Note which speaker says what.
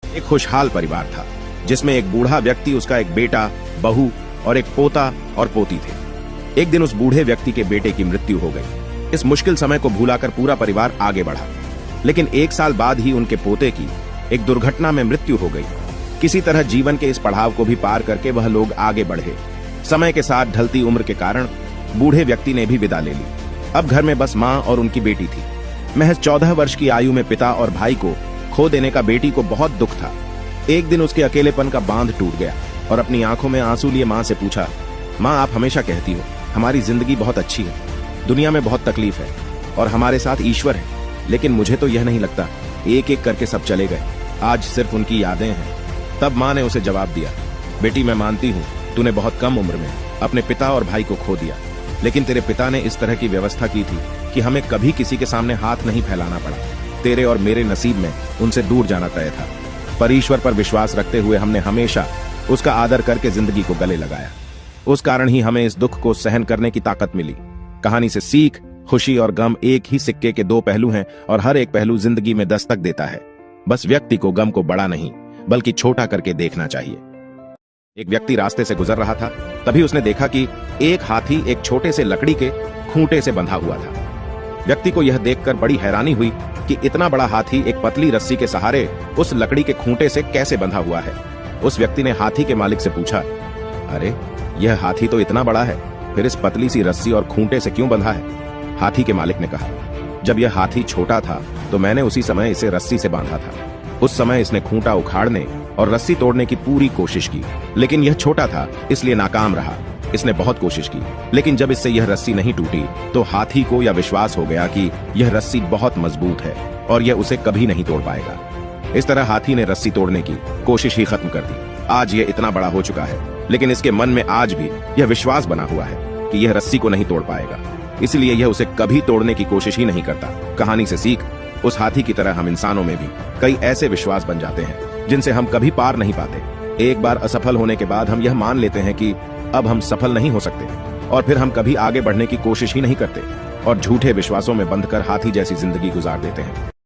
Speaker 1: एक खुशहाल परिवार था जिसमें एक बूढ़ा व्यक्ति, उसका एक बेटा, बहू और एक पोता और पोती थे। एक दिन उस बूढ़े व्यक्ति के बेटे की मृत्यु हो गई। इस मुश्किल समय को भुलाकर पूरा परिवार आगे बढ़ा, लेकिन 1 साल बाद ही उनके पोते की एक दुर्घटना में मृत्यु हो गई। किसी तरह जीवन के इस पड़ाव को भी पार करके वह लोग आगे बढ़े। समय के साथ ढलती उम्र के कारण बूढ़े व्यक्ति ने भी विदा ले ली। अब घर में बस मां और उनकी बेटी थी। महज 14 वर्ष की आयु में पिता और भाई को खो देने का बेटी को बहुत दुख था। एक दिन उसके अकेलेपन का बांध टूट गया और अपनी आंखों में आंसू लिए मां से पूछा, मां, आप हमेशा कहती हो हमारी जिंदगी बहुत अच्छी है, दुनिया में बहुत तकलीफ है और हमारे साथ ईश्वर है, लेकिन मुझे तो यह नहीं लगता। एक एक करके सब चले गए, आज सिर्फ उनकी यादें हैं। तब मां ने उसे जवाब दिया, बेटी, मैं मानती हूँ तूने बहुत कम उम्र में अपने पिता और भाई को खो दिया, लेकिन तेरे पिता ने इस तरह की व्यवस्था की थी कि हमें कभी किसी के सामने हाथ नहीं फैलाना पड़ा। तेरे और मेरे नसीब में उनसे दूर जाना तय था, पर ईश्वर पर विश्वास रखते हुए हमने हमेशा उसका आदर करके जिंदगी को गले लगाया। उस कारण ही हमें इस दुख को सहन करने की ताकत मिली। कहानी से सीख, खुशी और गम एक ही सिक्के के 2 पहलू हैं और हर एक पहलू जिंदगी में दस्तक देता है। बस व्यक्ति को गम को बड़ा नहीं बल्कि छोटा करके देखना चाहिए। एक व्यक्ति रास्ते से गुजर रहा था, तभी उसने देखा कि एक हाथी एक छोटे से लकड़ी के खूंटे से बंधा हुआ था। व्यक्ति को यह देखकर बड़ी हैरानी हुई कि इतना बड़ा हाथी एक पतली रस्सी के सहारे उस लकड़ी के खूंटे से कैसे बंधा हुआ है। उस व्यक्ति ने हाथी के मालिक से पूछा, अरे, यह हाथी तो इतना बड़ा है, फिर इस पतली सी रस्सी और खूंटे से क्यों बंधा है? हाथी के मालिक ने कहा, जब यह हाथी छोटा था तो मैंने उसी समय इसे रस्सी से बांधा था। उस समय इसने खूंटा उखाड़ने और रस्सी तोड़ने की पूरी कोशिश की, लेकिन यह छोटा था इसलिए नाकाम रहा। इसने बहुत कोशिश की, लेकिन जब इससे यह रस्सी नहीं टूटी तो हाथी को यह विश्वास हो गया कि यह रस्सी बहुत मजबूत है और यह उसे कभी नहीं तोड़ पाएगा। इस तरह हाथी ने रस्सी तोड़ने की कोशिश ही खत्म कर दी। आज यह इतना बड़ा हो चुका है, लेकिन इसके मन में आज भी यह विश्वास बना हुआ है कि यह रस्सी को नहीं तोड़ पाएगा, इसलिए यह उसे कभी तोड़ने की कोशिश ही नहीं करता। कहानी से सीख, उस हाथी की तरह हम इंसानों में भी कई ऐसे विश्वास बन जाते हैं जिनसे हम कभी पार नहीं पाते। एक बार असफल होने के बाद हम यह मान लेते हैं कि अब हम सफल नहीं हो सकते और फिर हम कभी आगे बढ़ने की कोशिश ही नहीं करते और झूठे विश्वासों में बंधकर हाथी जैसी जिंदगी गुजार देते हैं।